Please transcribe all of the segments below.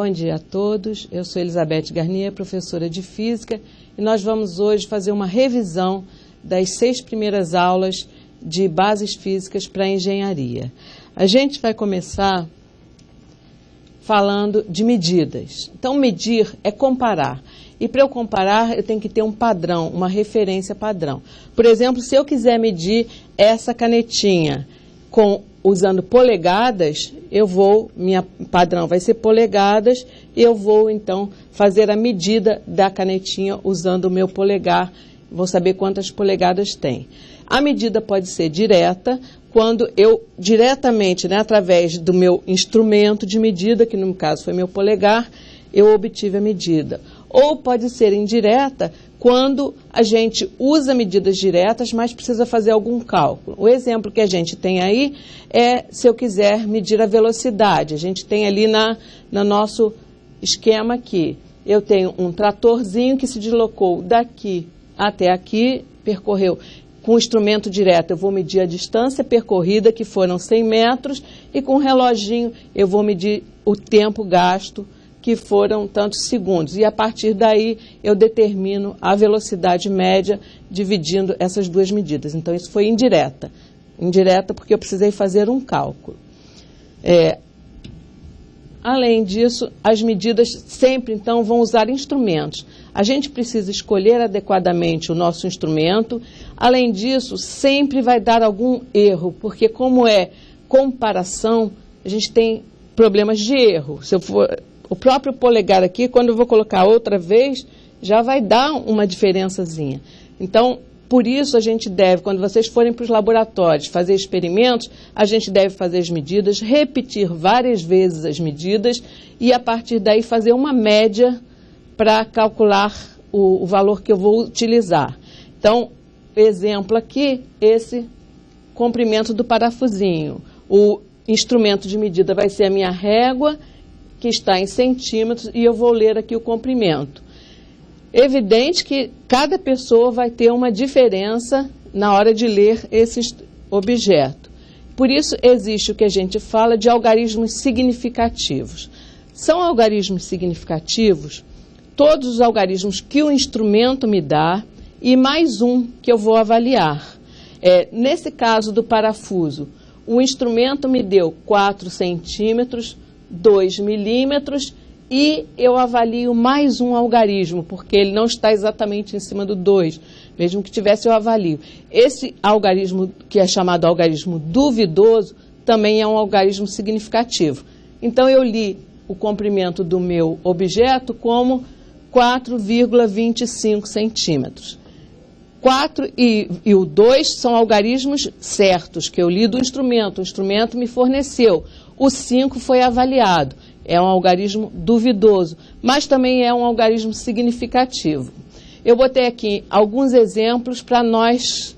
Bom dia a todos, eu sou Elizabeth Garnier, professora de Física, e nós vamos hoje fazer uma revisão das 6 primeiras aulas de Bases Físicas para Engenharia. A gente vai começar falando de medidas. Então, medir é comparar. E para eu comparar, eu tenho que ter um padrão, uma referência padrão. Por exemplo, se eu quiser medir essa canetinha usando polegadas, minha padrão vai ser polegadas, e eu vou, então, fazer a medida da canetinha usando o meu polegar. Vou saber quantas polegadas tem. A medida pode ser direta, quando eu, diretamente, através do meu instrumento de medida, que no caso foi meu polegar, eu obtive a medida. Ou pode ser indireta, quando a gente usa medidas diretas, mas precisa fazer algum cálculo. O exemplo que a gente tem aí é se eu quiser medir a velocidade. A gente tem ali no nosso esquema aqui. Eu tenho um tratorzinho que se deslocou daqui até aqui, percorreu com o instrumento direto. Eu vou medir a distância percorrida, que foram 100 metros, e com o reloginho eu vou medir o tempo gasto, que foram tantos segundos. E a partir daí eu determino a velocidade média dividindo essas duas medidas. Então isso foi indireta. Indireta porque eu precisei fazer um cálculo. Além disso, as medidas sempre então vão usar instrumentos. A gente precisa escolher adequadamente o nosso instrumento. Além disso, sempre vai dar algum erro, porque como é comparação, a gente tem problemas de erro. Se eu for o próprio polegar aqui, quando eu vou colocar outra vez, já vai dar uma diferençazinha. Então, por isso a gente deve, quando vocês forem para os laboratórios fazer experimentos, a gente deve fazer as medidas, repetir várias vezes as medidas e a partir daí fazer uma média para calcular o valor que eu vou utilizar. Então, exemplo aqui, esse comprimento do parafusinho. O instrumento de medida vai ser a minha régua, que está em centímetros, e eu vou ler aqui o comprimento. Evidente que cada pessoa vai ter uma diferença na hora de ler esse objeto. Por isso existe o que a gente fala de algarismos significativos. São algarismos significativos todos os algarismos que o instrumento me dá e mais um que eu vou avaliar. Nesse caso do parafuso, o instrumento me deu 4 centímetros, 2 milímetros, e eu avalio mais um algarismo, porque ele não está exatamente em cima do 2. Mesmo que tivesse, eu avalio. Esse algarismo, que é chamado algarismo duvidoso, também é um algarismo significativo. Então, eu li o comprimento do meu objeto como 4,25 centímetros. 4 e o 2 são algarismos certos, que eu li do instrumento. O instrumento me forneceu. O 5 foi avaliado. É um algarismo duvidoso, mas também é um algarismo significativo. Eu botei aqui alguns exemplos para nós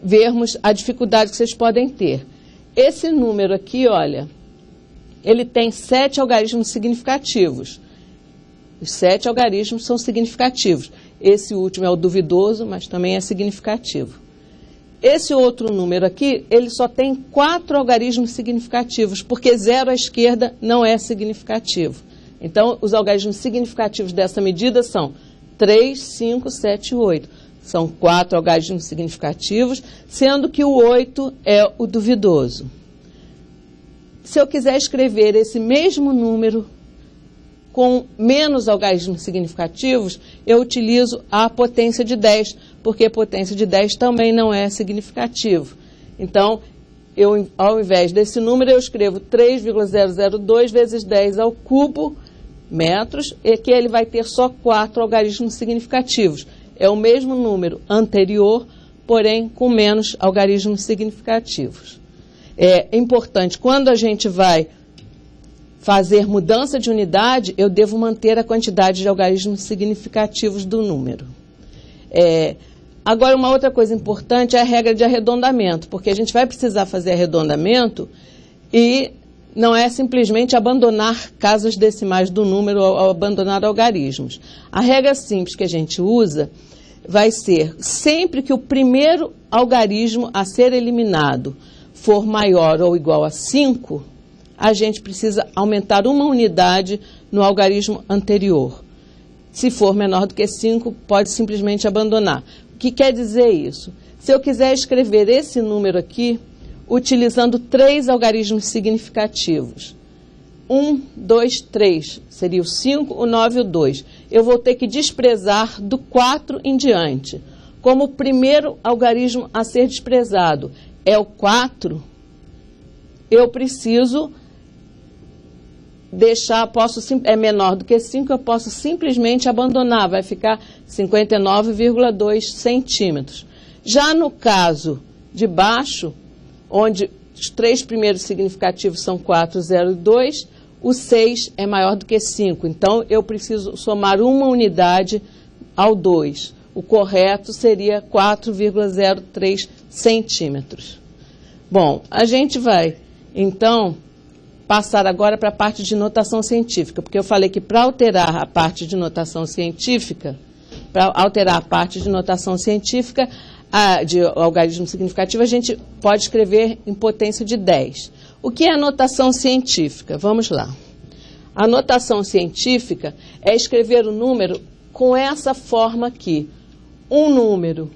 vermos a dificuldade que vocês podem ter. Esse número aqui, olha, ele tem 7 algarismos significativos. Os 7 algarismos são significativos. Esse último é o duvidoso, mas também é significativo. Esse outro número aqui, ele só tem 4 algarismos significativos, porque 0 à esquerda não é significativo. Então, os algarismos significativos dessa medida são 3, 5, 7 e 8. São 4 algarismos significativos, sendo que o 8 é o duvidoso. Se eu quiser escrever esse mesmo número com menos algarismos significativos, eu utilizo a potência de 10, porque a potência de 10 também não é significativo. Então, ao invés desse número, eu escrevo 3,002 vezes 10 ao cubo metros, e que ele vai ter só 4 algarismos significativos. É o mesmo número anterior, porém com menos algarismos significativos. É importante, quando a gente vai fazer mudança de unidade, eu devo manter a quantidade de algarismos significativos do número. Agora, uma outra coisa importante é a regra de arredondamento, porque a gente vai precisar fazer arredondamento e não é simplesmente abandonar casas decimais do número ou abandonar algarismos. A regra simples que a gente usa vai ser, sempre que o primeiro algarismo a ser eliminado for maior ou igual a 5, a gente precisa aumentar uma unidade no algarismo anterior. Se for menor do que 5, pode simplesmente abandonar. O que quer dizer isso? Se eu quiser escrever esse número aqui, utilizando 3 algarismos significativos, 1, 2, 3, seria o 5, o 9 e o 2. Eu vou ter que desprezar do 4 em diante. Como o primeiro algarismo a ser desprezado é o 4, eu preciso deixar, é menor do que 5, eu posso simplesmente abandonar, vai ficar 59,2 centímetros. Já no caso de baixo, onde os 3 primeiros significativos são 4, 0 e 2, o 6 é maior do que 5, então eu preciso somar uma unidade ao 2. O correto seria 4,03 centímetros. Bom, a gente vai, então, passar agora para a parte de notação científica, porque eu falei que para alterar a parte de notação científica, de algarismo significativo, a gente pode escrever em potência de 10. O que é a notação científica? Vamos lá. A notação científica é escrever o número com essa forma aqui. Um número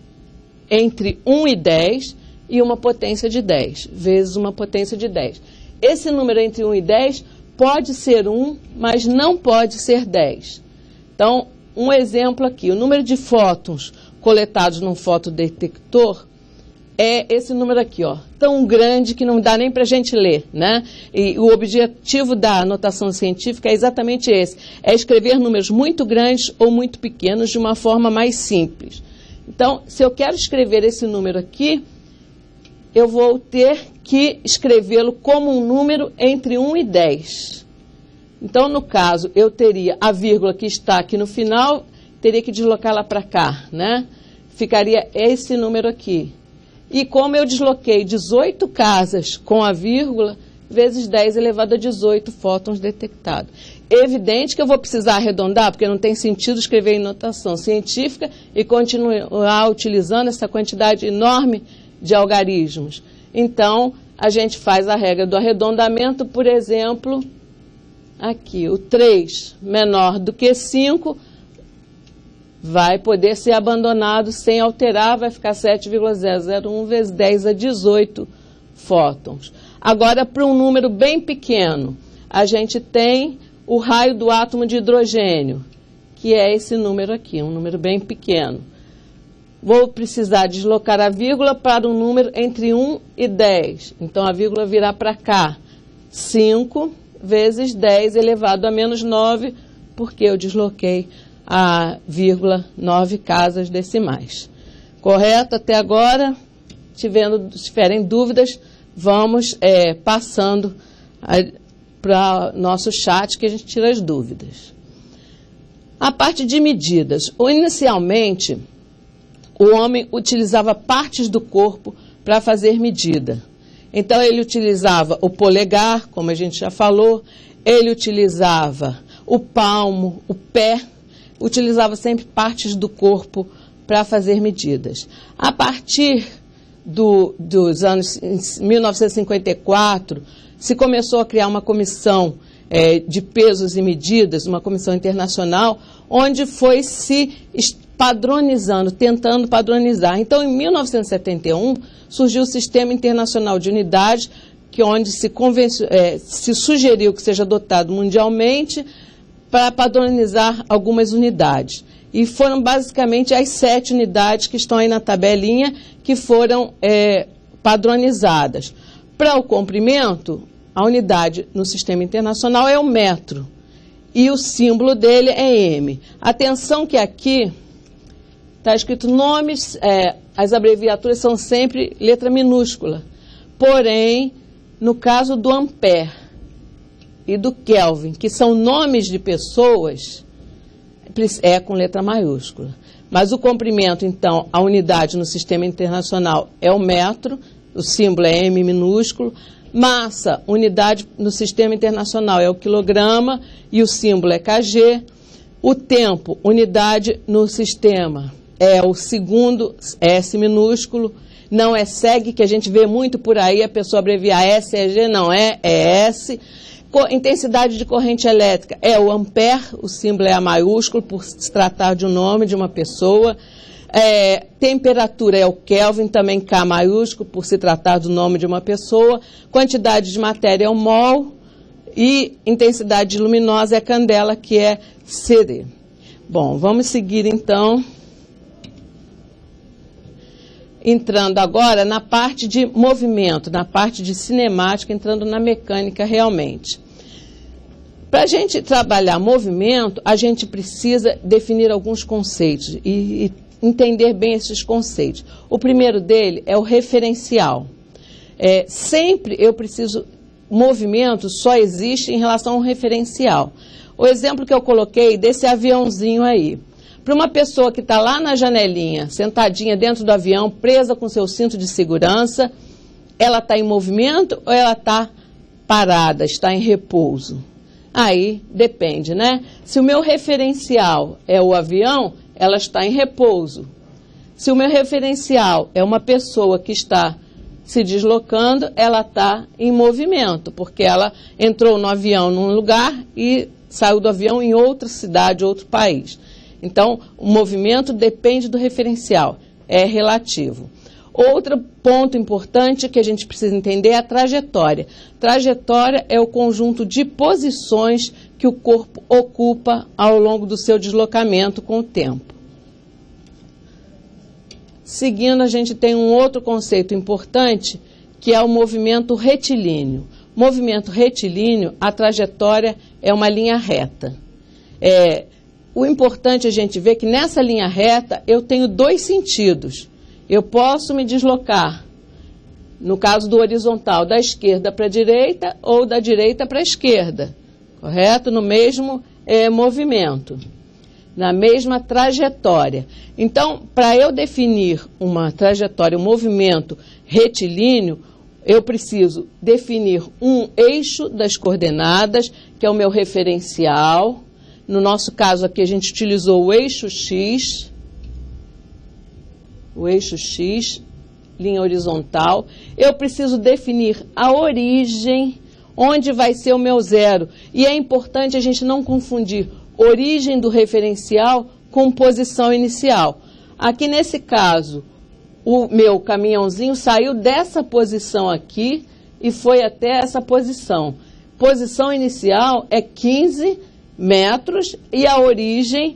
entre 1 e 10 e uma potência de 10, vezes uma potência de 10. Esse número entre 1 e 10 pode ser 1, mas não pode ser 10. Então, um exemplo aqui, o número de fótons coletados num fotodetector é esse número aqui, ó, tão grande que não dá nem para a gente ler, né? E o objetivo da notação científica é exatamente esse, é escrever números muito grandes ou muito pequenos de uma forma mais simples. Então, se eu quero escrever esse número aqui, eu vou ter que escrevê-lo como um número entre 1 e 10. Então, no caso, eu teria a vírgula que está aqui no final, teria que deslocá-la para cá, né? Ficaria esse número aqui. E como eu desloquei 18 casas com a vírgula, vezes 10 elevado a 18 fótons detectados. Evidente que eu vou precisar arredondar, porque não tem sentido escrever em notação científica e continuar utilizando essa quantidade enorme de algarismos. Então, a gente faz a regra do arredondamento, por exemplo, aqui, o 3 menor do que 5 vai poder ser abandonado sem alterar, vai ficar 7,001 vezes 10 a 18 fótons. Agora, para um número bem pequeno, a gente tem o raio do átomo de hidrogênio, que é esse número aqui, um número bem pequeno. Vou precisar deslocar a vírgula para um número entre 1 e 10. Então, a vírgula virá para cá. 5 vezes 10 elevado a menos 9, porque eu desloquei a vírgula 9 casas decimais. Correto até agora? Se tiverem dúvidas, vamos passando para nosso chat, que a gente tira as dúvidas. A parte de medidas. Inicialmente, o homem utilizava partes do corpo para fazer medida. Então, ele utilizava o polegar, como a gente já falou, ele utilizava o palmo, o pé, utilizava sempre partes do corpo para fazer medidas. A partir dos anos 1954, se começou a criar uma comissão de pesos e medidas, uma comissão internacional, onde foi se padronizando, tentando padronizar. Então, em 1971, surgiu o Sistema Internacional de Unidades, onde se sugeriu que seja adotado mundialmente para padronizar algumas unidades. E foram basicamente as 7 unidades que estão aí na tabelinha que foram padronizadas. Para o comprimento, a unidade no Sistema Internacional é o metro. E o símbolo dele é M. Atenção que aqui está escrito nomes, as abreviaturas são sempre letra minúscula. Porém, no caso do ampere e do Kelvin, que são nomes de pessoas, é com letra maiúscula. Mas o comprimento, então, a unidade no Sistema Internacional é o metro, o símbolo é M minúsculo. Massa, unidade no Sistema Internacional é o quilograma e o símbolo é kg. O tempo, unidade no sistema, é o segundo, S minúsculo. Não é SEG, que a gente vê muito por aí, a pessoa abreviar SEG, não é S. Intensidade de corrente elétrica é o ampere, o símbolo é A maiúsculo, por se tratar de um nome de uma pessoa. Temperatura é o Kelvin, também K maiúsculo, por se tratar do nome de uma pessoa. Quantidade de matéria é o mol. E intensidade luminosa é a candela, que é CD. Bom, vamos seguir então. Entrando agora na parte de movimento, na parte de cinemática, entrando na mecânica realmente. Para a gente trabalhar movimento, a gente precisa definir alguns conceitos e entender bem esses conceitos. O primeiro dele é o referencial. Sempre eu preciso... Movimento só existe em relação ao referencial. O exemplo que eu coloquei desse aviãozinho aí. Para uma pessoa que está lá na janelinha, sentadinha dentro do avião, presa com seu cinto de segurança, ela está em movimento ou ela está parada, está em repouso? Aí depende, né? Se o meu referencial é o avião, ela está em repouso. Se o meu referencial é uma pessoa que está se deslocando, ela está em movimento, porque ela entrou no avião num lugar e saiu do avião em outra cidade, outro país. Então, o movimento depende do referencial, é relativo. Outro ponto importante que a gente precisa entender é a trajetória. Trajetória é o conjunto de posições que o corpo ocupa ao longo do seu deslocamento com o tempo. Seguindo, a gente tem um outro conceito importante, que é o movimento retilíneo. Movimento retilíneo, a trajetória é uma linha reta. O importante é a gente ver que nessa linha reta eu tenho dois sentidos. Eu posso me deslocar, no caso do horizontal, da esquerda para a direita ou da direita para a esquerda, correto? No mesmo movimento. Na mesma trajetória. Então, para eu definir uma trajetória, um movimento retilíneo, eu preciso definir um eixo das coordenadas, que é o meu referencial. No nosso caso aqui, a gente utilizou o eixo X. O eixo X, linha horizontal. Eu preciso definir a origem, onde vai ser o meu zero. E é importante a gente não confundir origem do referencial com posição inicial. Aqui nesse caso, o meu caminhãozinho saiu dessa posição aqui e foi até essa posição. Posição inicial é 15 metros e a origem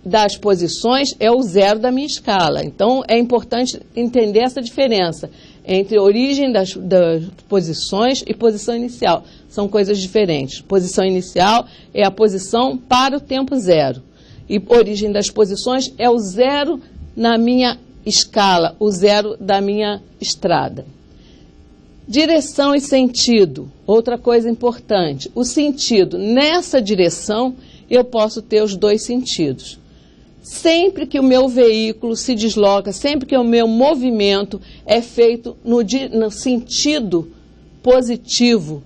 das posições é o zero da minha escala. Então, é importante entender essa diferença entre origem das posições e posição inicial. São coisas diferentes. Posição inicial é a posição para o tempo zero. E origem das posições é o zero na minha escala, o zero da minha estrada. Direção e sentido. Outra coisa importante. O sentido, nessa direção, eu posso ter os dois sentidos. Sempre que o meu veículo se desloca, sempre que o meu movimento é feito no sentido positivo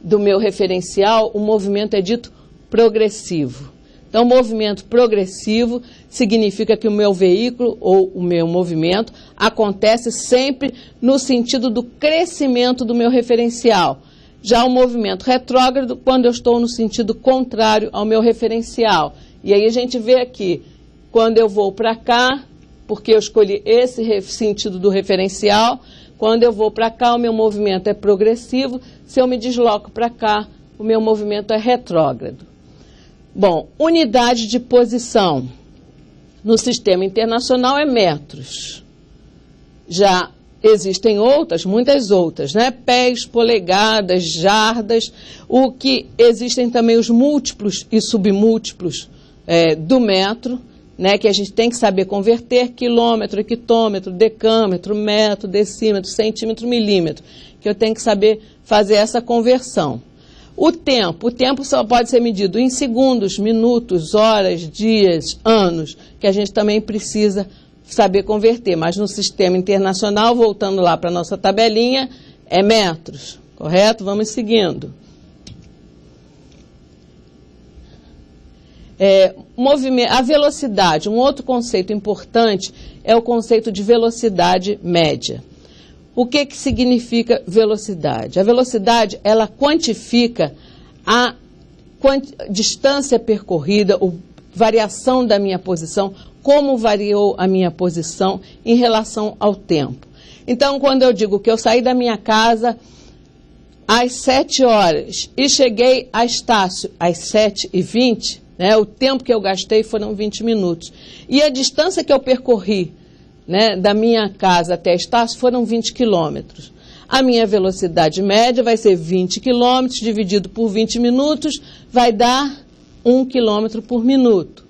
do meu referencial, o movimento é dito progressivo. Então, movimento progressivo significa que o meu veículo ou o meu movimento acontece sempre no sentido do crescimento do meu referencial. Já o movimento retrógrado, quando eu estou no sentido contrário ao meu referencial. E aí a gente vê aqui, quando eu vou para cá, porque eu escolhi esse sentido do referencial, quando eu vou para cá, o meu movimento é progressivo, se eu me desloco para cá, o meu movimento é retrógrado. Bom, unidade de posição no sistema internacional é metros. Já existem outras, muitas outras, né? Pés, polegadas, jardas, o que existem também os múltiplos e submúltiplos do metro, né, que a gente tem que saber converter, quilômetro, hectômetro, decâmetro, metro, decímetro, centímetro, milímetro, que eu tenho que saber fazer essa conversão. O tempo só pode ser medido em segundos, minutos, horas, dias, anos, que a gente também precisa saber converter, mas no sistema internacional, voltando lá para a nossa tabelinha, é metros, correto? Vamos seguindo. A velocidade, um outro conceito importante é o conceito de velocidade média. O que significa velocidade? A velocidade, ela quantifica a distância percorrida, variação da minha posição, como variou a minha posição em relação ao tempo. Então, quando eu digo que eu saí da minha casa às 7 horas e cheguei a Estácio às 7h20, né, o tempo que eu gastei foram 20 minutos. E a distância que eu percorri, né, da minha casa até Estácio foram 20 quilômetros. A minha velocidade média vai ser 20 quilômetros dividido por 20 minutos, vai dar 1 quilômetro por minuto.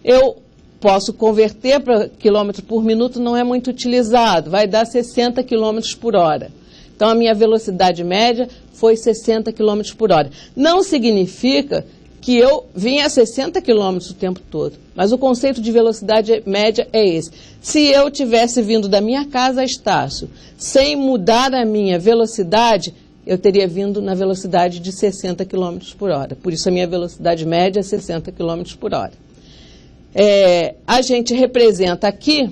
Eu posso converter para quilômetro por minuto, não é muito utilizado, vai dar 60 quilômetros por hora. Então, a minha velocidade média foi 60 quilômetros por hora. Não significa que eu vinha a 60 quilômetros o tempo todo, mas o conceito de velocidade média é esse. Se eu tivesse vindo da minha casa a Estácio, sem mudar a minha velocidade, eu teria vindo na velocidade de 60 km por hora. Por isso a minha velocidade média é 60 km por hora. A gente representa aqui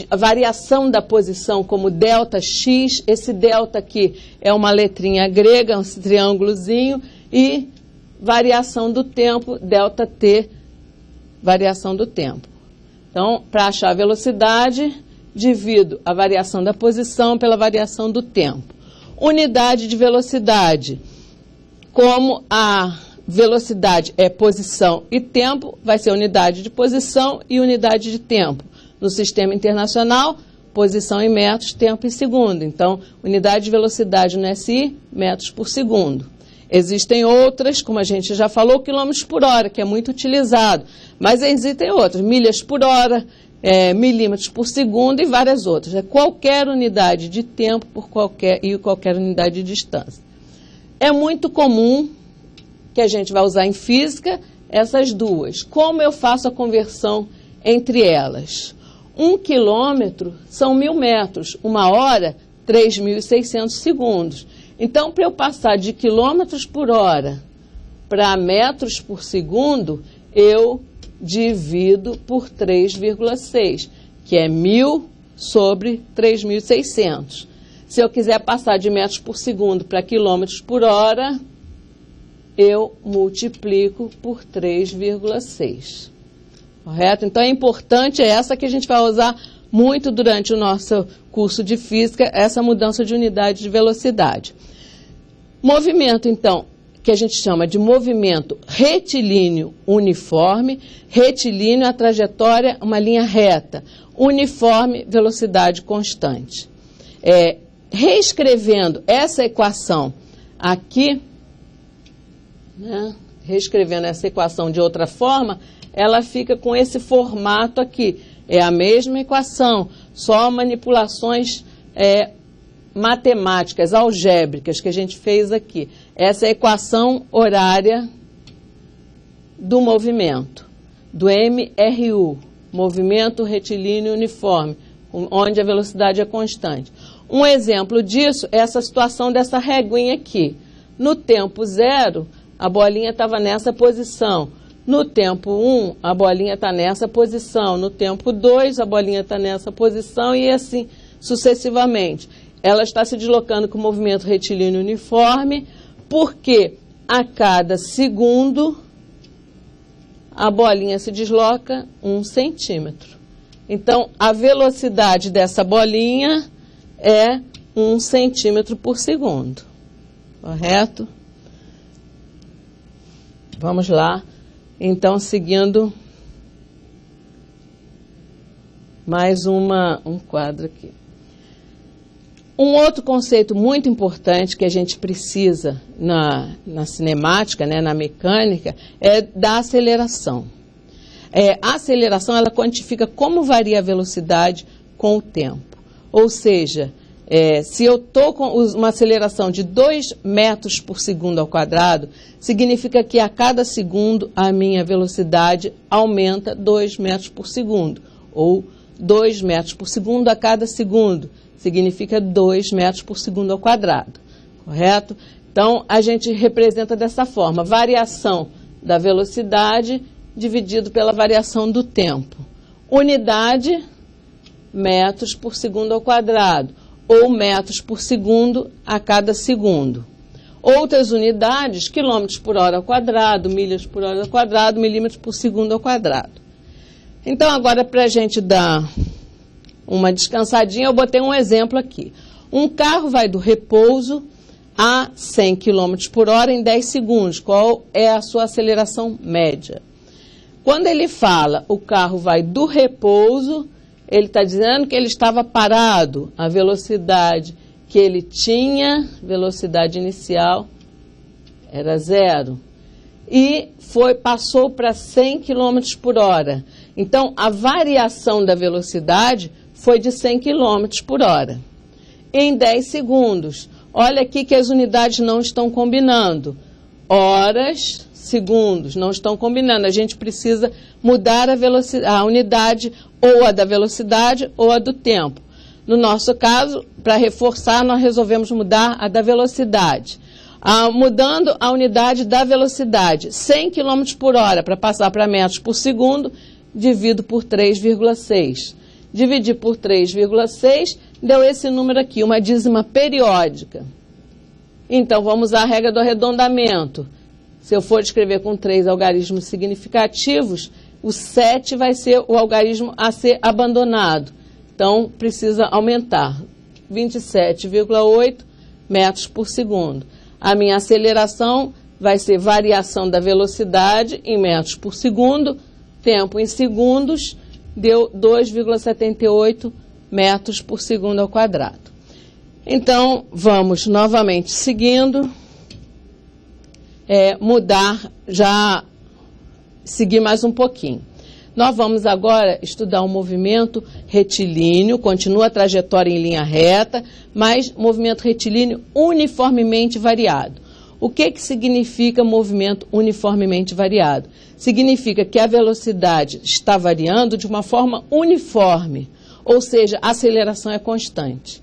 a variação da posição como delta x. Esse delta aqui é uma letrinha grega, um triângulozinho, e variação do tempo, delta t, variação do tempo. Então, para achar a velocidade, divido a variação da posição pela variação do tempo. Unidade de velocidade. Como a velocidade é posição e tempo, vai ser unidade de posição e unidade de tempo. No sistema internacional, posição em metros, tempo em segundo. Então, unidade de velocidade no SI, metros por segundo. Existem outras, como a gente já falou, quilômetros por hora, que é muito utilizado. Mas existem outras, milhas por hora, milímetros por segundo e várias outras. É qualquer unidade de tempo por qualquer unidade de distância. É muito comum que a gente vai usar em física essas duas. Como eu faço a conversão entre elas? 1 quilômetro são 1.000 metros, 1 hora, 3.600 segundos. Então, para eu passar de quilômetros por hora para metros por segundo, eu divido por 3,6, que é 1.000 sobre 3.600. Se eu quiser passar de metros por segundo para quilômetros por hora, eu multiplico por 3,6. Correto? Então, é importante, essa que a gente vai usar muito durante o nosso curso de física, essa mudança de unidade de velocidade. Movimento, então, que a gente chama de movimento retilíneo uniforme. Retilíneo, a trajetória, uma linha reta. Uniforme, velocidade constante. Reescrevendo essa equação aqui, né, reescrevendo essa equação de outra forma, ela fica com esse formato aqui. É a mesma equação, só manipulações matemáticas, algébricas que a gente fez aqui. Essa é a equação horária do movimento, do MRU, movimento retilíneo uniforme, onde a velocidade é constante. Um exemplo disso é essa situação dessa reguinha aqui. No tempo 0, a bolinha estava nessa posição. No tempo 1, a bolinha está nessa posição. No tempo 2, a bolinha está nessa posição e assim sucessivamente. Ela está se deslocando com o movimento retilíneo uniforme, porque a cada segundo a bolinha se desloca 1 centímetro. Então, a velocidade dessa bolinha é 1 centímetro por segundo. Correto? Vamos lá. Então, seguindo mais um quadro aqui. Um outro conceito muito importante que a gente precisa na cinemática, né, na mecânica, é da aceleração. A aceleração, ela quantifica como varia a velocidade com o tempo. Ou seja, se eu estou com uma aceleração de 2 metros por segundo ao quadrado, significa que a cada segundo a minha velocidade aumenta 2 metros por segundo. Ou 2 metros por segundo a cada segundo, significa 2 metros por segundo ao quadrado. Correto? Então, a gente representa dessa forma, variação da velocidade dividido pela variação do tempo. Unidade, metros por segundo ao quadrado, ou metros por segundo a cada segundo. Outras unidades, quilômetros por hora ao quadrado, milhas por hora ao quadrado, milímetros por segundo ao quadrado. Então, agora, para a gente dar uma descansadinha, eu botei um exemplo aqui. Um carro vai do repouso a 100 km por hora em 10 segundos. Qual é a sua aceleração média? Quando ele fala o carro vai do repouso, ele está dizendo que ele estava parado. A velocidade que ele tinha, velocidade inicial, era 0. E passou para 100 km por hora. Então, a variação da velocidade foi de 100 km por hora. Em 10 segundos. Olha aqui que as unidades não estão combinando. Horas, segundos, não estão combinando. A gente precisa mudar a unidade, ou a da velocidade ou a do tempo. No nosso caso, para reforçar, nós resolvemos mudar a da velocidade. Mudando a unidade da velocidade, 100 km por hora para passar para metros por segundo, divido por 3,6. Dividir por 3,6 deu esse número aqui, uma dízima periódica. Então, vamos usar a regra do arredondamento. Se eu for escrever com 3 algarismos significativos, o 7 vai ser o algarismo a ser abandonado. Então, precisa aumentar. 27,8 metros por segundo. A minha aceleração vai ser variação da velocidade em metros por segundo, tempo em segundos, deu 2,78 metros por segundo ao quadrado. Então, vamos novamente seguindo, seguir mais um pouquinho. Nós vamos agora estudar o movimento retilíneo, continua a trajetória em linha reta, mas movimento retilíneo uniformemente variado. O que significa movimento uniformemente variado? Significa que a velocidade está variando de uma forma uniforme, ou seja, a aceleração é constante.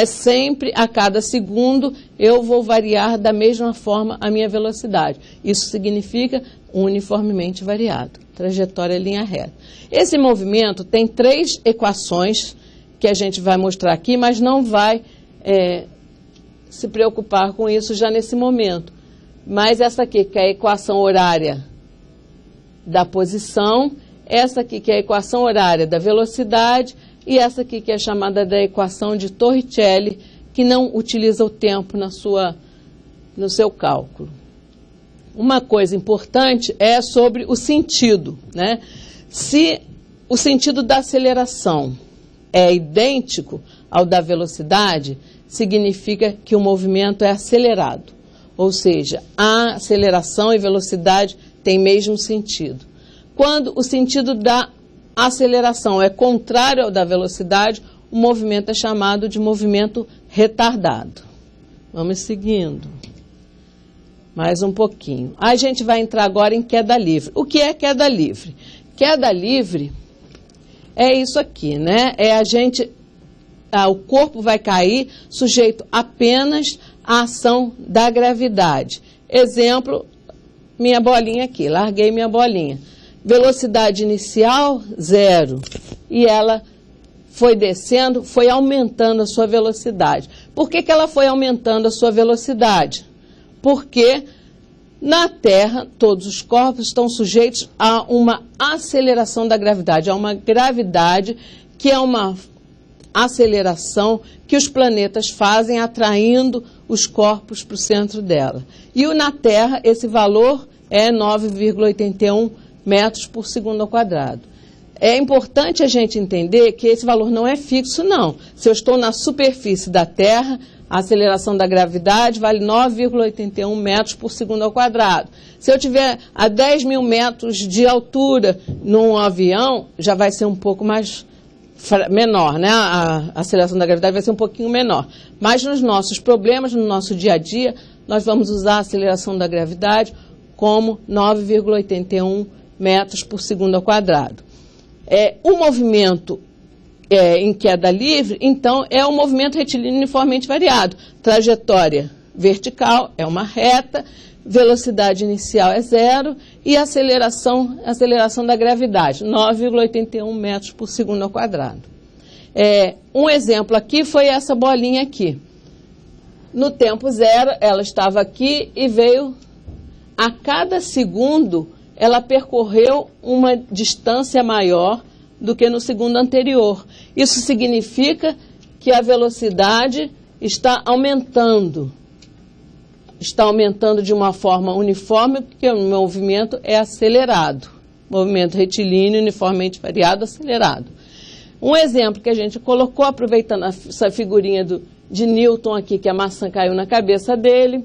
Sempre a cada segundo eu vou variar da mesma forma a minha velocidade. Isso significa uniformemente variado, trajetória linha reta. Esse movimento tem 3 equações que a gente vai mostrar aqui, mas não vai se preocupar com isso já nesse momento. Mas essa aqui, que é a equação horária da posição, essa aqui que é a equação horária da velocidade, e essa aqui que é chamada da equação de Torricelli, que não utiliza o tempo no seu cálculo. Uma coisa importante é sobre o sentido, né? Se o sentido da aceleração é idêntico ao da velocidade, significa que o movimento é acelerado. Ou seja, a aceleração e velocidade têm mesmo sentido. Quando o sentido da aceleração é contrário ao da velocidade, o movimento é chamado de movimento retardado. Vamos seguindo. Mais um pouquinho. A gente vai entrar agora em queda livre. O que é queda livre? Queda livre é isso aqui, né? O corpo vai cair sujeito apenas à ação da gravidade. Exemplo, minha bolinha aqui, larguei minha bolinha. Velocidade inicial, 0. E ela foi descendo, foi aumentando a sua velocidade. Por que ela foi aumentando a sua velocidade? Porque na Terra, todos os corpos estão sujeitos a uma aceleração da gravidade, a uma gravidade que é uma aceleração que os planetas fazem atraindo os corpos para o centro dela. E na Terra, esse valor é 9,81 metros por segundo ao quadrado. É importante a gente entender que esse valor não é fixo, não. Se eu estou na superfície da Terra, a aceleração da gravidade vale 9,81 metros por segundo ao quadrado. Se eu tiver a 10 mil metros de altura num avião, já vai ser um pouco menor, né? A aceleração da gravidade vai ser um pouquinho menor. Mas nos nossos problemas, no nosso dia a dia, nós vamos usar a aceleração da gravidade como 9,81 metros por segundo ao quadrado. O movimento em queda livre, então, é o movimento retilíneo uniformemente variado. Trajetória vertical é uma reta, velocidade inicial é 0 e a aceleração da gravidade, 9,81 metros por segundo ao quadrado. Um exemplo aqui foi essa bolinha aqui. No tempo 0, ela estava aqui e veio, a cada segundo, ela percorreu uma distância maior do que no segundo anterior. Isso significa que a velocidade está aumentando. Está aumentando de uma forma uniforme, porque o movimento é acelerado. Movimento retilíneo, uniformemente variado, acelerado. Um exemplo que a gente colocou, aproveitando essa figurinha de Newton aqui, que a maçã caiu na cabeça dele,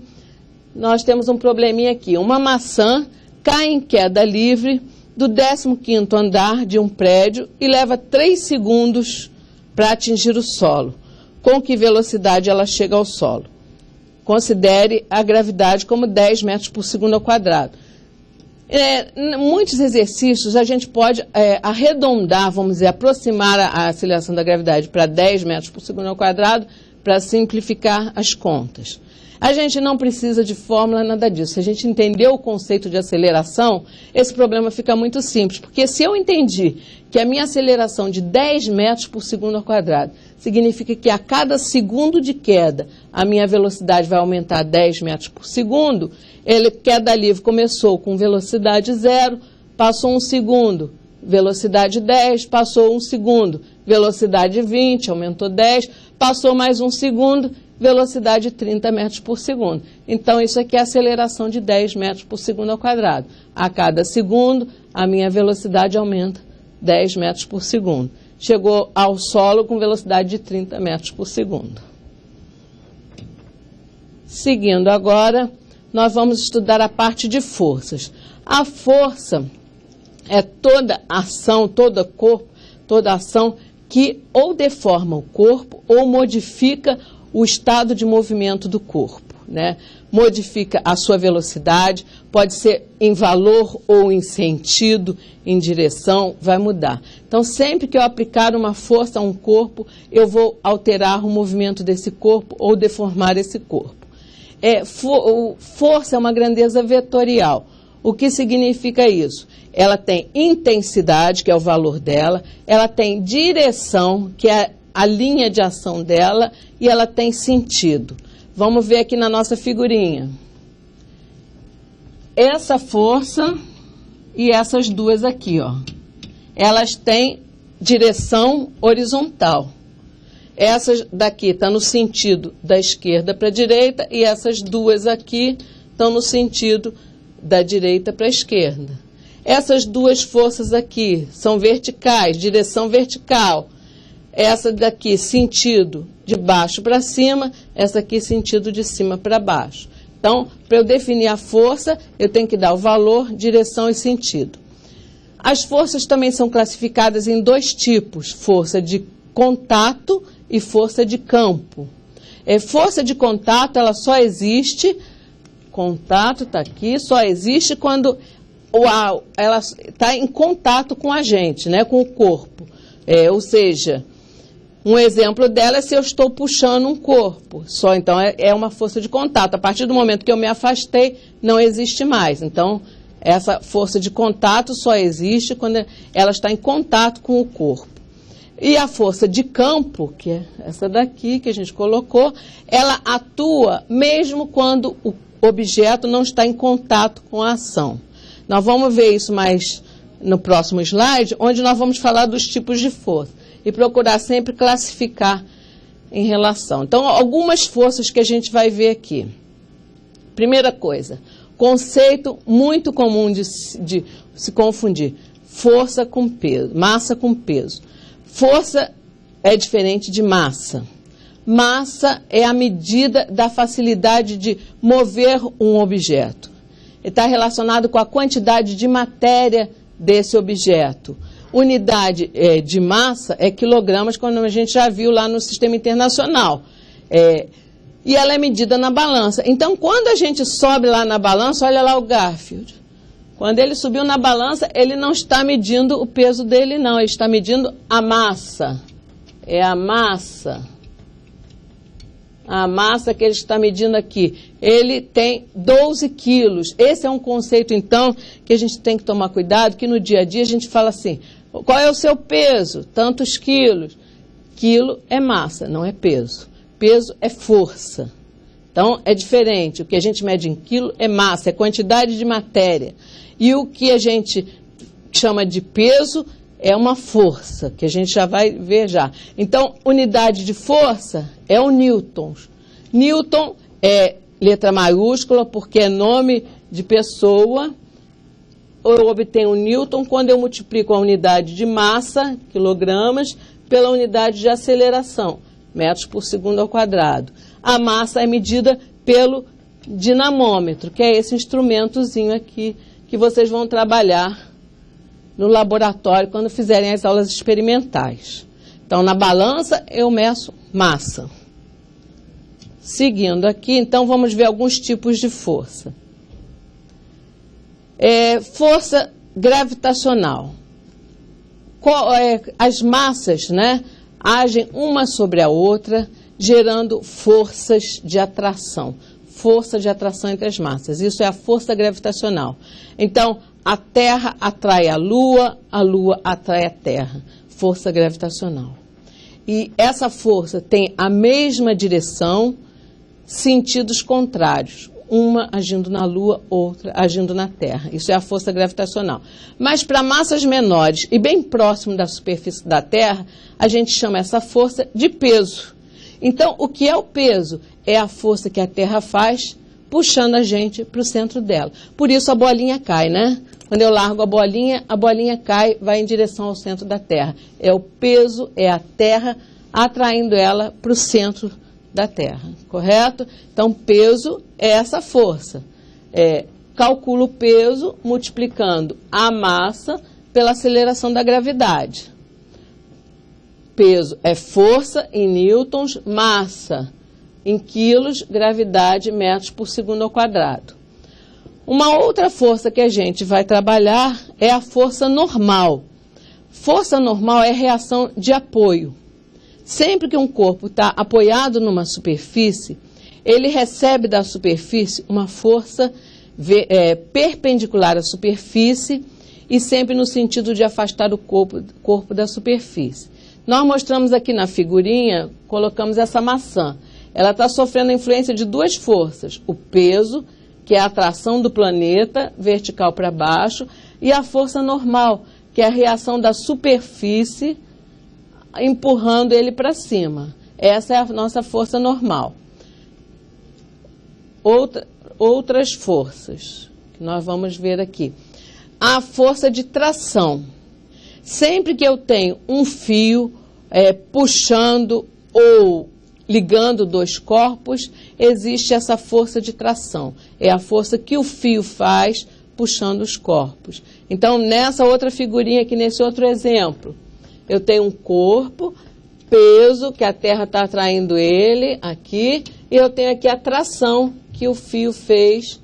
nós temos um probleminha aqui. Uma maçã cai em queda livre do 15º andar de um prédio e leva 3 segundos para atingir o solo. Com que velocidade ela chega ao solo? Considere a gravidade como 10 metros por segundo ao quadrado. Muitos exercícios a gente pode arredondar, vamos dizer, aproximar a aceleração da gravidade para 10 metros por segundo ao quadrado para simplificar as contas. A gente não precisa de fórmula, nada disso. Se a gente entendeu o conceito de aceleração, esse problema fica muito simples. Porque se eu entendi que a minha aceleração de 10 metros por segundo ao quadrado significa que a cada segundo de queda a minha velocidade vai aumentar 10 metros por segundo, queda livre começou com velocidade 0, passou 1 segundo, velocidade 10, passou 1 segundo, velocidade 20, aumentou 10, passou mais 1 segundo, velocidade 30 metros por segundo. Então, isso aqui é a aceleração de 10 metros por segundo ao quadrado. A cada segundo, a minha velocidade aumenta 10 metros por segundo. Chegou ao solo com velocidade de 30 metros por segundo. Seguindo agora, nós vamos estudar a parte de forças. A força é toda ação, toda ação que ou deforma o corpo ou modifica o estado de movimento do corpo, né? Modifica a sua velocidade, pode ser em valor ou em sentido, em direção, vai mudar. Então, sempre que eu aplicar uma força a um corpo, eu vou alterar o movimento desse corpo ou deformar esse corpo. Força é uma grandeza vetorial. O que significa isso? Ela tem intensidade, que é o valor dela, ela tem direção, que é a linha de ação dela, e ela tem sentido. Vamos ver aqui na nossa figurinha. Essa força e essas duas aqui, ó, elas têm direção horizontal. Essas daqui estão no sentido da esquerda para a direita e essas duas aqui estão no sentido da direita para a esquerda. Essas duas forças aqui são verticais, direção vertical. Essa daqui, sentido de baixo para cima, essa aqui, sentido de cima para baixo. Então, para eu definir a força, eu tenho que dar o valor, direção e sentido. As forças também são classificadas em 2 tipos, força de contato e força de campo. Força de contato, ela só existe, contato está aqui, só existe quando ela está em contato com a gente, né, com o corpo. Ou seja, um exemplo dela é se eu estou puxando um corpo. Só então é uma força de contato. A partir do momento que eu me afastei, não existe mais. Então, essa força de contato só existe quando ela está em contato com o corpo. E a força de campo, que é essa daqui que a gente colocou, ela atua mesmo quando o objeto não está em contato com a ação. Nós vamos ver isso mais no próximo slide, onde nós vamos falar dos tipos de força e procurar sempre classificar em relação. Então, algumas forças que a gente vai ver aqui. Primeira coisa, conceito muito comum de se confundir, força com peso, massa com peso. Força é diferente de massa. Massa é a medida da facilidade de mover um objeto. Está relacionado com a quantidade de matéria desse objeto. Unidade de massa é quilogramas, como a gente já viu lá no Sistema Internacional. E ela é medida na balança. Então, quando a gente sobe lá na balança, olha lá o Garfield. Quando ele subiu na balança, ele não está medindo o peso dele, não. Ele está medindo a massa. É a massa. A massa que ele está medindo aqui, ele tem 12 quilos. Esse é um conceito, então, que a gente tem que tomar cuidado, que no dia a dia a gente fala assim, qual é o seu peso? Tantos quilos. Quilo é massa, não é peso. Peso é força. Então, é diferente. O que a gente mede em quilo é massa, é quantidade de matéria. E o que a gente chama de peso é uma força, que a gente já vai ver já. Então, unidade de força é o Newton. Newton é letra maiúscula porque é nome de pessoa. Eu obtenho o Newton quando eu multiplico a unidade de massa, quilogramas, pela unidade de aceleração, metros por segundo ao quadrado. A massa é medida pelo dinamômetro, que é esse instrumentozinho aqui que vocês vão trabalhar no laboratório quando fizerem as aulas experimentais. Então, na balança, eu meço massa. Seguindo aqui, então, vamos ver alguns tipos de força. Força gravitacional. As massas, né, agem uma sobre a outra, gerando forças de atração. Força de atração entre as massas. Isso é a força gravitacional. Então, a Terra atrai a Lua atrai a Terra. Força gravitacional. E essa força tem a mesma direção, sentidos contrários. Uma agindo na Lua, outra agindo na Terra. Isso é a força gravitacional. Mas para massas menores e bem próximo da superfície da Terra, a gente chama essa força de peso. Então, o que é o peso? É a força que a Terra faz puxando a gente para o centro dela. Por isso a bolinha cai, né? Quando eu largo a bolinha cai, vai em direção ao centro da Terra. É o peso, é a Terra atraindo ela para o centro da Terra, correto? Então, peso é essa força. Calculo o peso multiplicando a massa pela aceleração da gravidade. Peso é força em newtons, massa em quilos, gravidade metros por segundo ao quadrado. Uma outra força que a gente vai trabalhar é a força normal. Força normal é reação de apoio. Sempre que um corpo está apoiado numa superfície, ele recebe da superfície uma força perpendicular à superfície e sempre no sentido de afastar o corpo da superfície. Nós mostramos aqui na figurinha, colocamos essa maçã. Ela está sofrendo a influência de duas forças. O peso, que é a atração do planeta, vertical para baixo, e a força normal, que é a reação da superfície, empurrando ele para cima. Essa é a nossa força normal. Outras forças, que nós vamos ver aqui. A força de tração. Sempre que eu tenho um fio puxando ou ligando dois corpos, existe essa força de tração. É a força que o fio faz puxando os corpos. Então, nessa outra figurinha aqui, nesse outro exemplo, eu tenho um corpo, peso, que a Terra está atraindo ele aqui, e eu tenho aqui a tração que o fio fez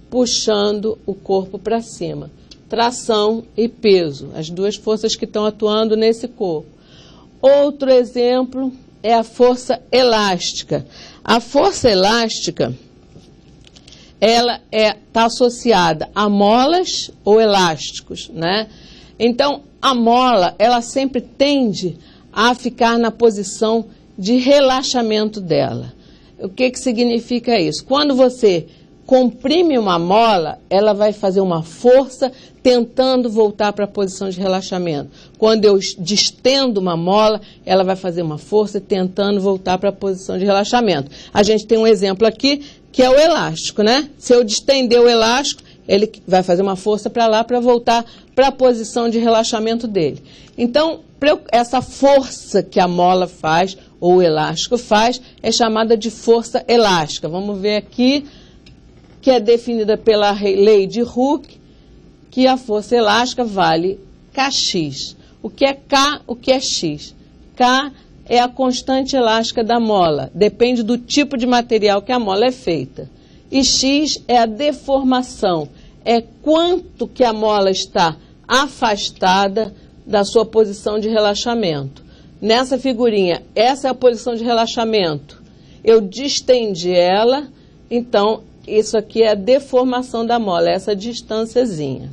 puxando o corpo para cima. Tração e peso, as duas forças que estão atuando nesse corpo. Outro exemplo é a força elástica. A força elástica, ela está associada a molas ou elásticos, né? Então, a mola, ela sempre tende a ficar na posição de relaxamento dela. O que significa isso? Quando você comprime uma mola, ela vai fazer uma força tentando voltar para a posição de relaxamento. Quando eu distendo uma mola, ela vai fazer uma força tentando voltar para a posição de relaxamento. A gente tem um exemplo aqui, que é o elástico, né? Se eu distender o elástico, ele vai fazer uma força para lá para voltar para a posição de relaxamento dele. Então, essa força que a mola faz, ou o elástico faz, é chamada de força elástica. Vamos ver aqui, que é definida pela lei de Hooke, que a força elástica vale Kx. O que é K, o que é X? K é a constante elástica da mola, depende do tipo de material que a mola é feita. E X é a deformação, é quanto que a mola está afastada da sua posição de relaxamento. Nessa figurinha, essa é a posição de relaxamento. eu distendi ela, então isso aqui é a deformação da mola, essa distânciazinha.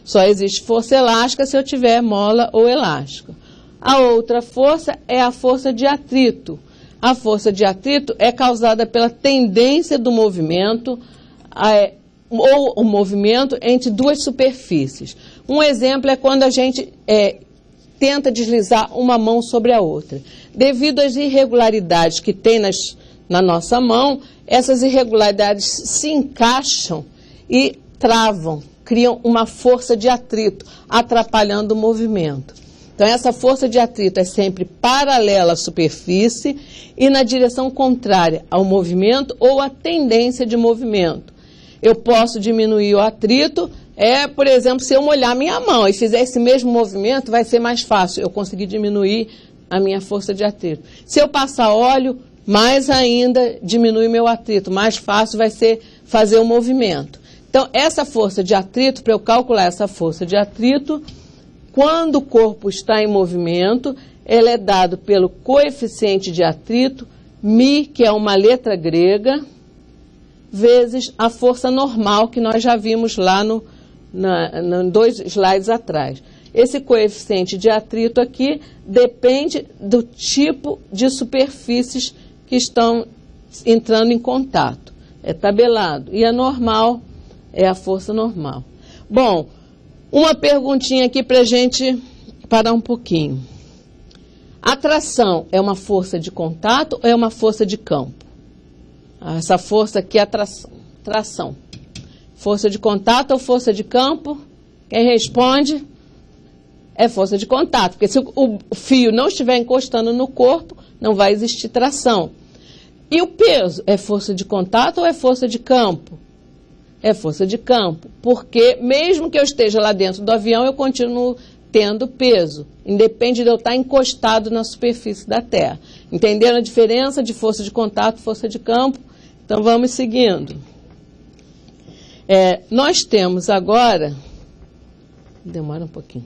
Só existe força elástica se eu tiver mola ou elástico. A outra força é a força de atrito. A força de atrito é causada pela tendência do movimento ou o movimento entre duas superfícies. Um exemplo é quando a gente tenta deslizar uma mão sobre a outra. Devido às irregularidades que tem na nossa mão, essas irregularidades se encaixam e travam, criam uma força de atrito, atrapalhando o movimento. Então, essa força de atrito é sempre paralela à superfície e na direção contrária ao movimento ou à tendência de movimento. Eu posso diminuir o atrito, por exemplo, se eu molhar minha mão e fizer esse mesmo movimento, vai ser mais fácil eu conseguir diminuir a minha força de atrito. Se eu passar óleo, mais ainda diminui meu atrito, mais fácil vai ser fazer o movimento. Então, essa força de atrito, para eu calcular essa força de atrito, quando o corpo está em movimento, ela é dado pelo coeficiente de atrito, μ, que é uma letra grega, vezes a força normal, que nós já vimos lá no 2 slides atrás. Esse coeficiente de atrito aqui depende do tipo de superfícies que estão entrando em contato. É tabelado. E a normal é a força normal. Bom, uma perguntinha aqui para a gente parar um pouquinho. A tração é uma força de contato ou é uma força de campo? Essa força aqui é a tração. Força de contato ou força de campo? Quem responde? É força de contato, porque se o fio não estiver encostando no corpo, não vai existir tração. E o peso? É força de contato ou é força de campo? É força de campo, porque mesmo que eu esteja lá dentro do avião, eu continuo tendo peso, independe de eu estar encostado na superfície da Terra. Entenderam a diferença de força de contato e força de campo? Então vamos seguindo. Nós temos agora, demora um pouquinho,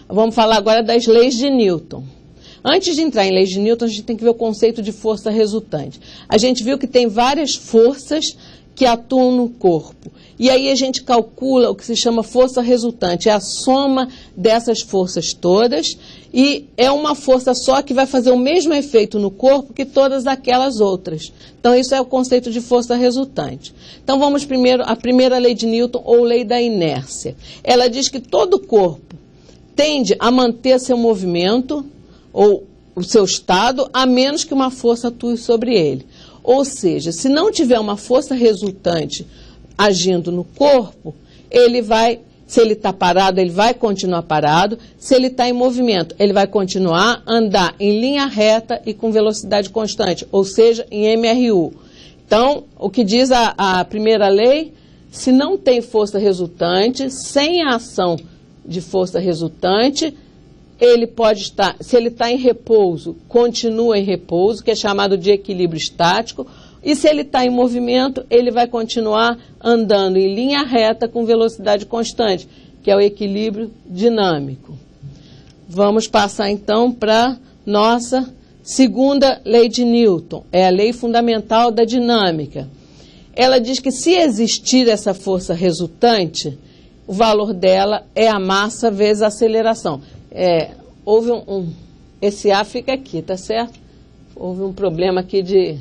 vamos falar agora das leis de Newton. Antes de entrar em leis de Newton, a gente tem que ver o conceito de força resultante. A gente viu que tem várias forças que atuam no corpo. E aí a gente calcula o que se chama força resultante, é a soma dessas forças todas, e é uma força só que vai fazer o mesmo efeito no corpo que todas aquelas outras. Então isso é o conceito de força resultante. Então vamos primeiro à primeira lei de Newton, ou lei da inércia. Ela diz que todo corpo tende a manter seu movimento, ou o seu estado, a menos que uma força atue sobre ele. Ou seja, se não tiver uma força resultante agindo no corpo, se ele está parado, ele vai continuar parado. Se ele está em movimento, ele vai continuar a andar em linha reta e com velocidade constante, ou seja, em MRU. Então, o que diz a primeira lei, se não tem força resultante, sem a ação de força resultante, ele pode estar, se ele está em repouso, continua em repouso, que é chamado de equilíbrio estático, e se ele está em movimento, ele vai continuar andando em linha reta com velocidade constante, que é o equilíbrio dinâmico. Vamos passar então para nossa segunda lei de Newton, é a lei fundamental da dinâmica. Ela diz que se existir essa força resultante, o valor dela é a massa vezes a aceleração. Houve esse A fica aqui, tá certo? Houve um problema aqui de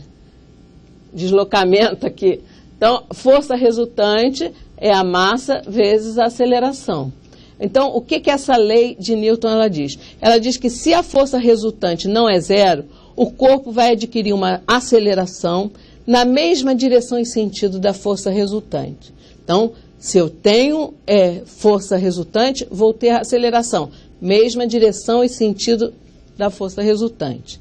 deslocamento aqui. Então, força resultante é a massa vezes a aceleração. Então, o que essa lei de Newton ela diz? Ela diz que se a força resultante não é zero, o corpo vai adquirir uma aceleração na mesma direção e sentido da força resultante. Então, se eu tenho força resultante, vou ter aceleração. Mesma direção e sentido da força resultante.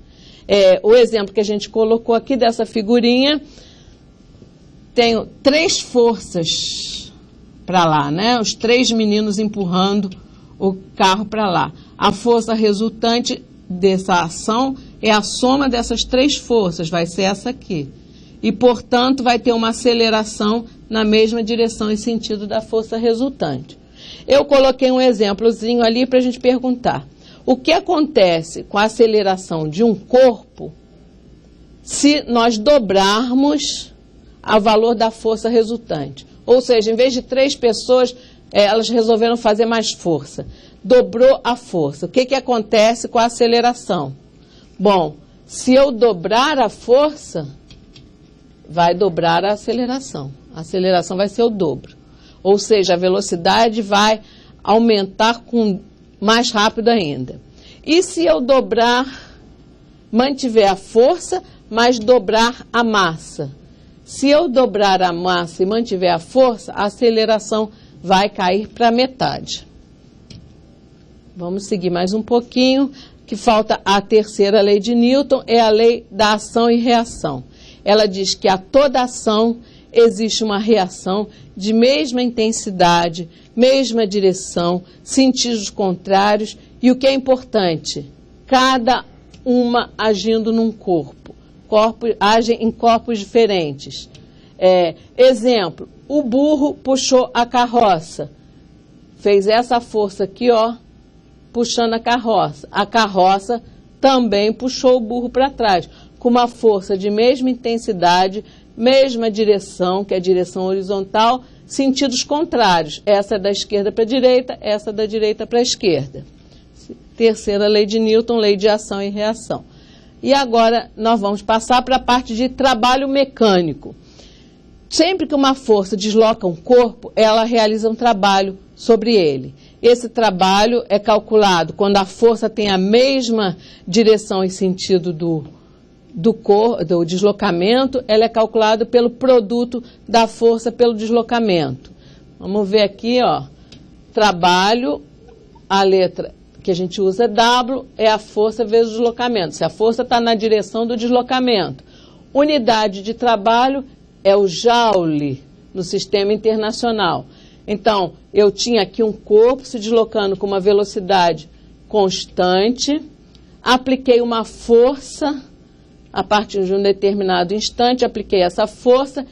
O exemplo que a gente colocou aqui dessa figurinha, tenho 3 forças para lá, né? Os 3 meninos empurrando o carro para lá. A força resultante dessa ação é a soma dessas 3 forças, vai ser essa aqui. E, portanto, vai ter uma aceleração na mesma direção e sentido da força resultante. Eu coloquei um exemplozinho ali para a gente perguntar. O que acontece com a aceleração de um corpo se nós dobrarmos o valor da força resultante. Ou seja, em vez de 3 pessoas, elas resolveram fazer mais força. Dobrou a força. O que acontece com a aceleração? Bom, se eu dobrar a força, vai dobrar a aceleração. A aceleração vai ser o dobro. Ou seja, a velocidade vai aumentar mais rápido ainda. E se eu mantiver a força, mas dobrar a massa? Se eu dobrar a massa e mantiver a força, a aceleração vai cair para metade. Vamos seguir mais um pouquinho, que falta a terceira lei de Newton, é a lei da ação e reação. Ela diz que a toda ação existe uma reação de mesma intensidade, mesma direção, sentidos contrários e o que é importante, cada uma agindo num corpo. Agem em corpos diferentes. Exemplo, o burro puxou a carroça, fez essa força aqui, ó, puxando a carroça. A carroça também puxou o burro para trás, com uma força de mesma intensidade, mesma direção, que é a direção horizontal, sentidos contrários. Essa é da esquerda para a direita, essa da direita para a esquerda. Terceira lei de Newton, lei de ação e reação. E agora nós vamos passar para a parte de trabalho mecânico. Sempre que uma força desloca um corpo, ela realiza um trabalho sobre ele. Esse trabalho é calculado quando a força tem a mesma direção e sentido do deslocamento, ela é calculada pelo produto da força pelo deslocamento. Vamos ver aqui, ó, trabalho, a letra que a gente usa W é a força vezes o deslocamento. Se a força está na direção do deslocamento. Unidade de trabalho é o joule no sistema internacional. Então, eu tinha aqui um corpo se deslocando com uma velocidade constante, apliquei uma força, a partir de um determinado instante, apliquei essa força,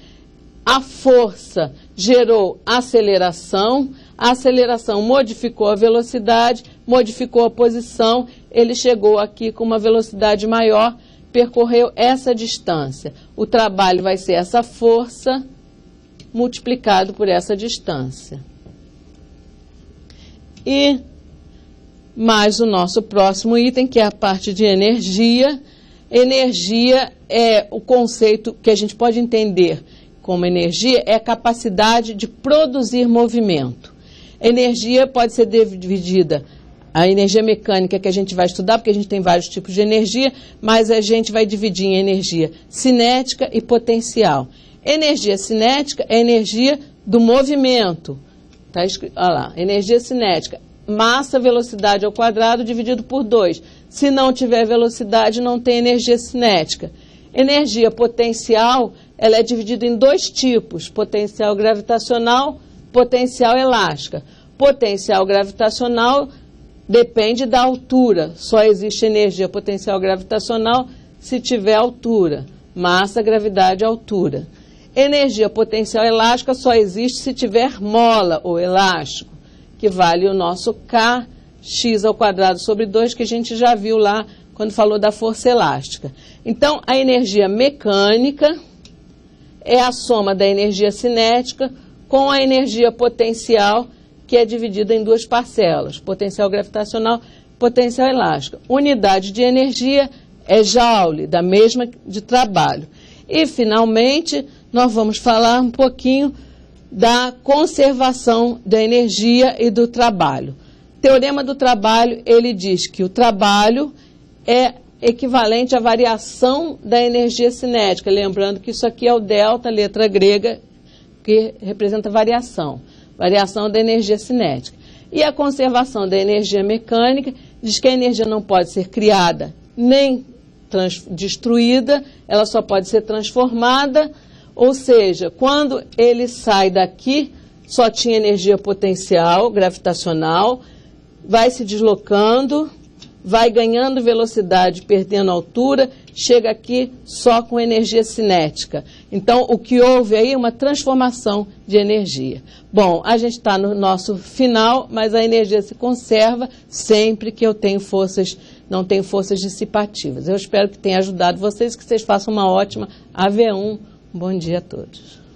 a força gerou aceleração, a aceleração modificou a velocidade, modificou a posição, ele chegou aqui com uma velocidade maior, percorreu essa distância. O trabalho vai ser essa força multiplicado por essa distância. E mais o nosso próximo item, que é a parte de energia. Energia é o conceito que a gente pode entender como energia, é a capacidade de produzir movimento. Energia pode ser dividida, a energia mecânica que a gente vai estudar, porque a gente tem vários tipos de energia, mas a gente vai dividir em energia cinética e potencial. Energia cinética é a energia do movimento. Tá escrito, olha lá, energia cinética, massa, velocidade ao quadrado dividido por 2. Se não tiver velocidade, não tem energia cinética. Energia potencial, ela é dividida em 2 tipos, potencial gravitacional, potencial elástica. Potencial gravitacional depende da altura, só existe energia potencial gravitacional se tiver altura, massa, gravidade, altura. Energia potencial elástica só existe se tiver mola ou elástico, que vale o nosso kx ao quadrado sobre 2, que a gente já viu lá quando falou da força elástica. Então, a energia mecânica é a soma da energia cinética com a energia potencial, que é dividida em 2 parcelas, potencial gravitacional, potencial elástica. Unidade de energia é joule, da mesma de trabalho. E, finalmente, nós vamos falar um pouquinho da conservação da energia e do trabalho. Teorema do trabalho, ele diz que o trabalho é equivalente à variação da energia cinética. Lembrando que isso aqui é o delta, letra grega, que representa variação da energia cinética. E a conservação da energia mecânica diz que a energia não pode ser criada nem destruída, ela só pode ser transformada, ou seja, quando ele sai daqui, só tinha energia potencial, gravitacional, vai se deslocando, vai ganhando velocidade, perdendo altura, chega aqui só com energia cinética. Então, o que houve aí é uma transformação de energia. Bom, a gente está no nosso final, mas a energia se conserva sempre que eu tenho forças não tem forças dissipativas. Eu espero que tenha ajudado vocês, que vocês façam uma ótima AV1. Bom dia a todos.